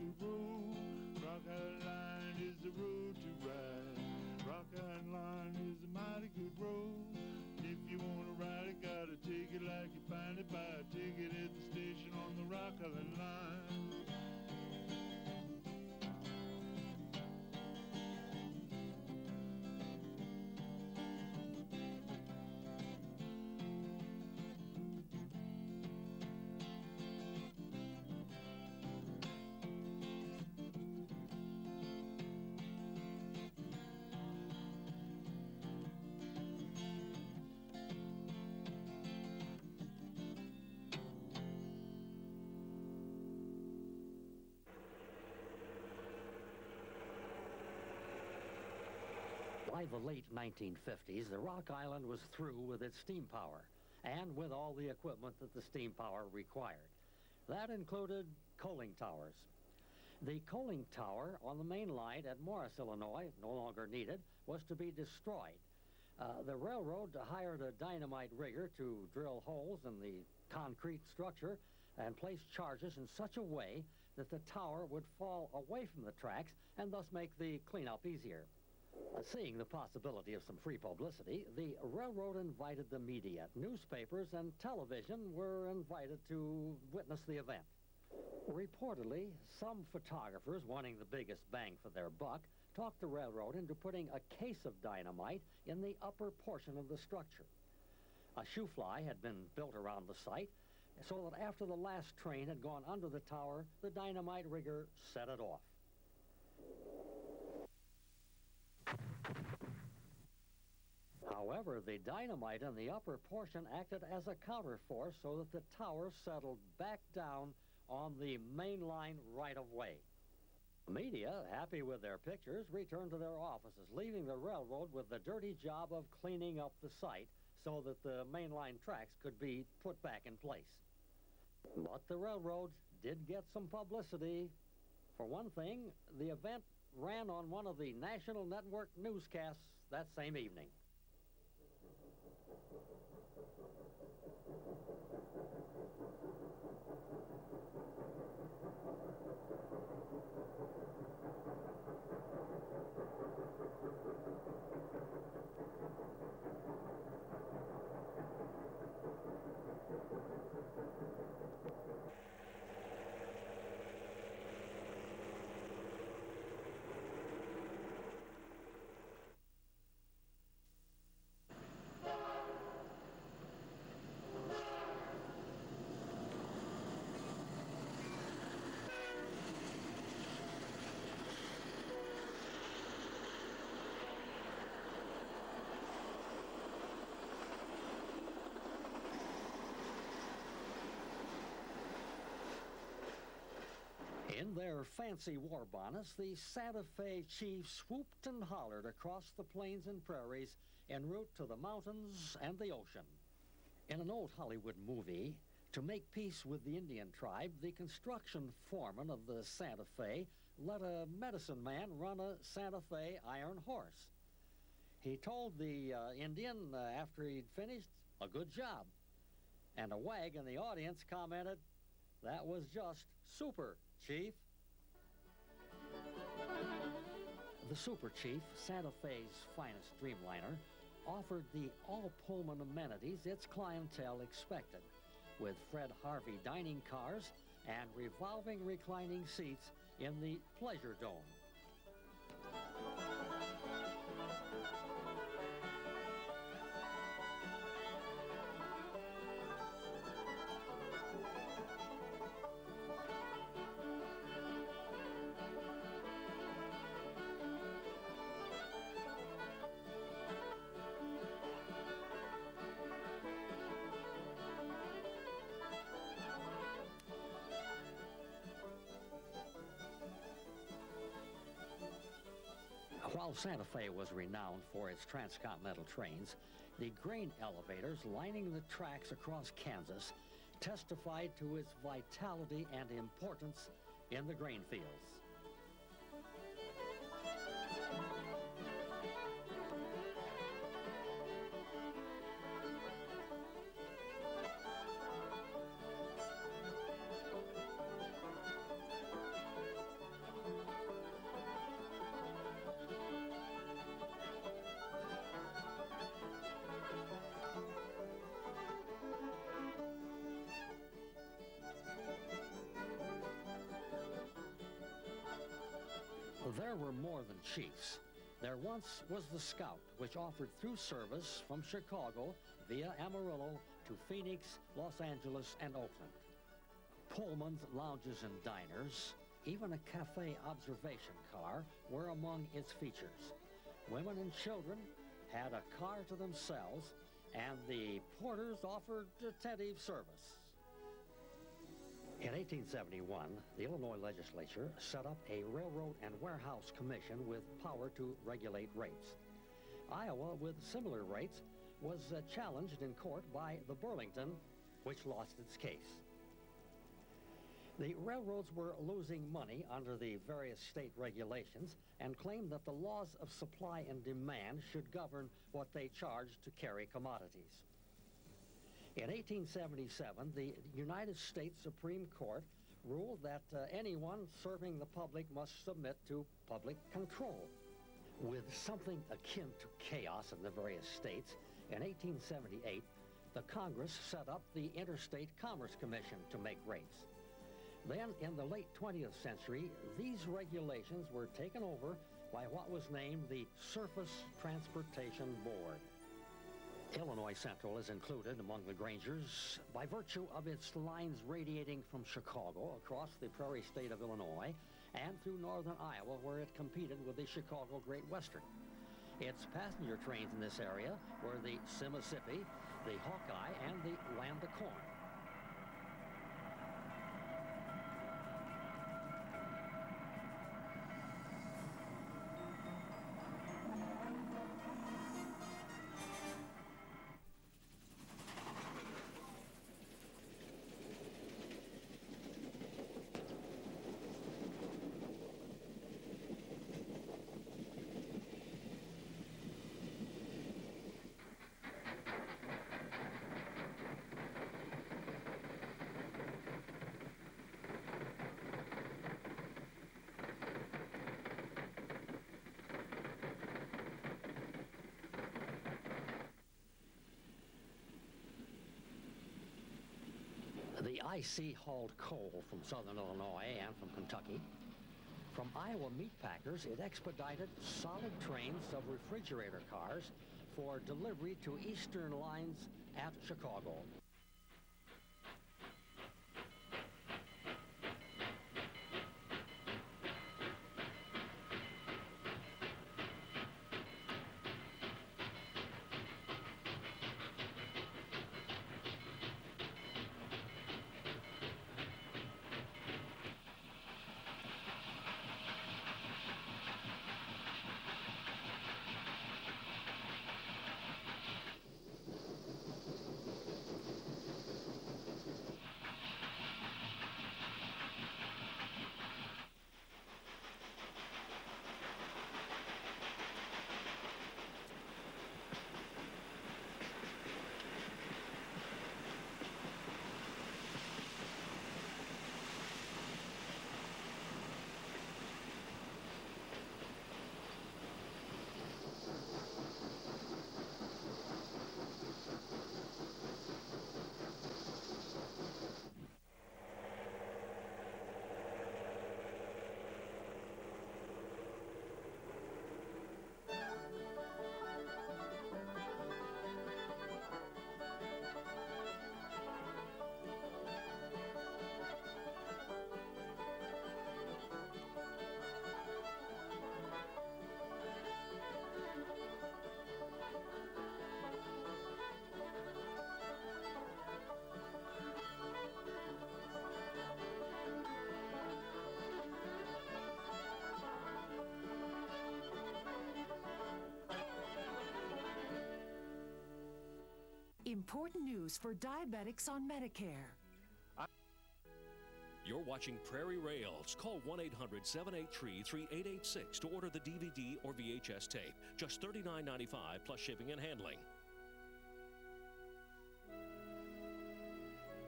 good road. Rock Island Line is the road to ride. Rock Island Line is a mighty good road. If you want to ride it, gotta take it like you find it. Buy a ticket at the station on the Rock Island Line. By the late 1950s, the Rock Island was through with its steam power and with all the equipment that the steam power required. That included coaling towers. The coaling tower on the main line at Morris, Illinois, no longer needed, was to be destroyed. The railroad hired a dynamite rigger to drill holes in the concrete structure and place charges in such a way that the tower would fall away from the tracks and thus make the cleanup easier. Seeing the possibility of some free publicity, the railroad invited the media. Newspapers and television were invited to witness the event. Reportedly, some photographers, wanting the biggest bang for their buck, talked the railroad into putting a case of dynamite in the upper portion of the structure. A shoe fly had been built around the site, so that after the last train had gone under the tower, the dynamite rigger set it off. However, the dynamite in the upper portion acted as a counterforce so that the tower settled back down on the main line right-of-way. The media, happy with their pictures, returned to their offices, leaving the railroad with the dirty job of cleaning up the site so that the mainline tracks could be put back in place. But the railroad did get some publicity. For one thing, the event ran on one of the national network newscasts that same evening. In their fancy war bonnets, the Santa Fe chiefs swooped and hollered across the plains and prairies en route to the mountains and the ocean. In an old Hollywood movie, to make peace with the Indian tribe, the construction foreman of the Santa Fe let a medicine man run a Santa Fe iron horse. He told the Indian after he'd finished, "A good job." And a wag in the audience commented, "That was just super, Chief." The Super Chief, Santa Fe's finest Dreamliner, offered the all-Pullman amenities its clientele expected, with Fred Harvey dining cars and revolving reclining seats in the Pleasure Dome. While Santa Fe was renowned for its transcontinental trains, the grain elevators lining the tracks across Kansas testified to its vitality and importance in the grain fields. There were more than chiefs. There once was the Scout, which offered through service from Chicago via Amarillo to Phoenix, Los Angeles, and Oakland. Pullmans, lounges, and diners, even a cafe observation car were among its features. Women and children had a car to themselves, and the porters offered attentive service. In 1871, the Illinois legislature set up a railroad and warehouse commission with power to regulate rates. Iowa, with similar rates, was challenged in court by the Burlington, which lost its case. The railroads were losing money under the various state regulations and claimed that the laws of supply and demand should govern what they charged to carry commodities. In 1877, the United States Supreme Court ruled that anyone serving the public must submit to public control. With something akin to chaos in the various states, in 1878, the Congress set up the Interstate Commerce Commission to make rates. Then, in the late 20th century, these regulations were taken over by what was named the Surface Transportation Board. Illinois Central is included among the Grangers by virtue of its lines radiating from Chicago across the Prairie state of Illinois and through northern Iowa, where it competed with the Chicago Great Western. Its passenger trains in this area were the Mississippi, the Hawkeye, and the Land of Corn. The IC hauled coal from southern Illinois and from Kentucky. From Iowa meat packers, it expedited solid trains of refrigerator cars for delivery to eastern lines at Chicago. Important news for diabetics on Medicare. You're watching Prairie Rails. Call 1-800-783-3886 to order the DVD or VHS tape. Just $39.95 plus shipping and handling.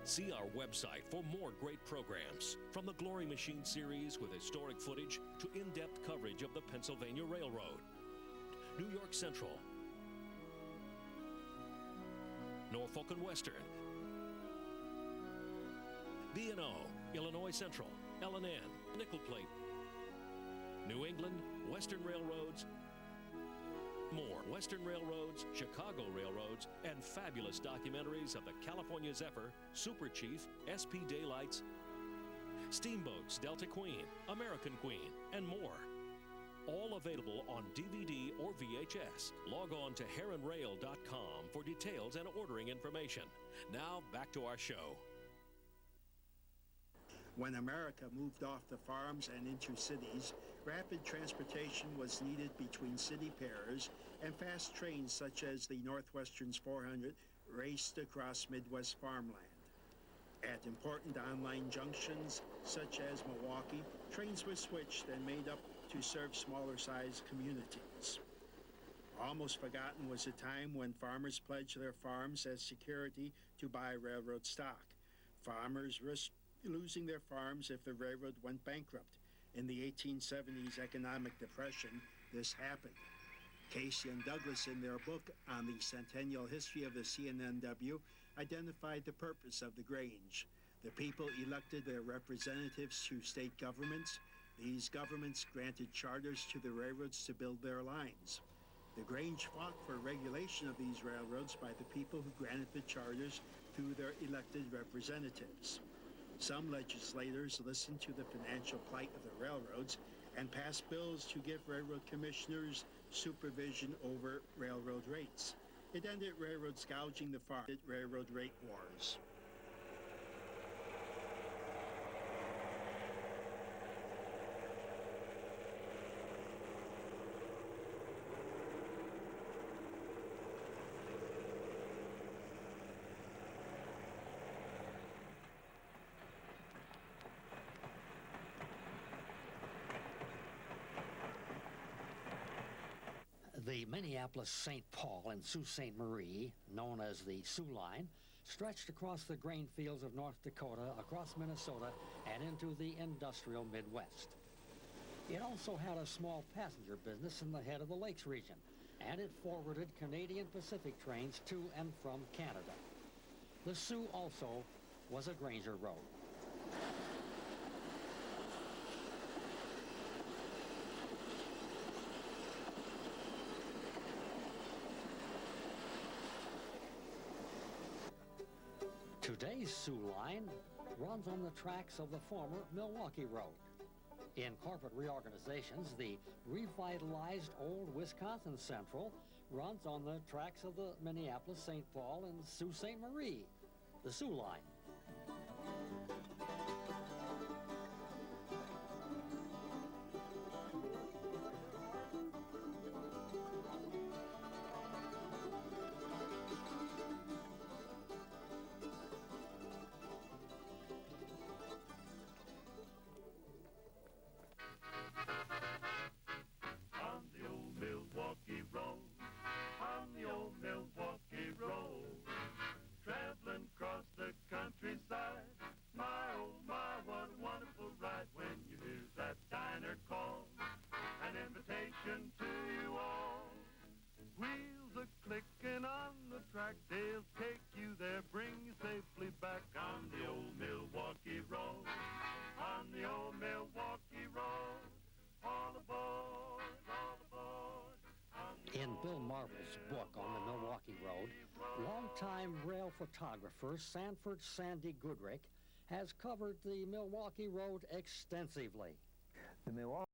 See our website for more great programs. From the Glory Machine series with historic footage to in-depth coverage of the Pennsylvania Railroad, New York Central, Norfolk and Western, B&O, Illinois Central, L&N, Nickel Plate, New England, Western Railroads, more Western Railroads, Chicago Railroads, and fabulous documentaries of the California Zephyr, Super Chief, SP Daylights, Steamboats, Delta Queen, American Queen, and more. All available on DVD or VHS. Log on to heronrail.com for details and ordering information. Now, back to our show. When America moved off the farms and into cities, rapid transportation was needed between city pairs, and fast trains such as the Northwestern's 400 raced across Midwest farmland. At important online junctions such as Milwaukee, trains were switched and made up to serve smaller-sized communities. Almost forgotten was a time when farmers pledged their farms as security to buy railroad stock. Farmers risked losing their farms if the railroad went bankrupt. In the 1870s economic depression, this happened. Casey and Douglas, in their book on the centennial history of the CNNW, identified the purpose of the Grange. The people elected their representatives to state governments. These governments granted charters to the railroads to build their lines. The Grange fought for regulation of these railroads by the people who granted the charters through their elected representatives. Some legislators listened to the financial plight of the railroads and passed bills to give railroad commissioners supervision over railroad rates. It ended railroads gouging the farm, railroad rate wars. The Minneapolis-St. Paul and Sault Ste. Marie, known as the Sioux Line, stretched across the grain fields of North Dakota, across Minnesota, and into the industrial Midwest. It also had a small passenger business in the head of the Lakes region, and it forwarded Canadian Pacific trains to and from Canada. The Sioux also was a Granger road. Today's Sioux Line runs on the tracks of the former Milwaukee Road. In corporate reorganizations, the revitalized old Wisconsin Central runs on the tracks of the Minneapolis-St. Paul and Sault Ste. Marie, the Sioux Line. They'll take you there, bring you safely back on the old Milwaukee Road. On the old Milwaukee Road. All aboard, all aboard. In Bill Marvel's book on the Milwaukee Road, longtime rail photographer Sanford Sandy Goodrich has covered the Milwaukee Road extensively. The Milwaukee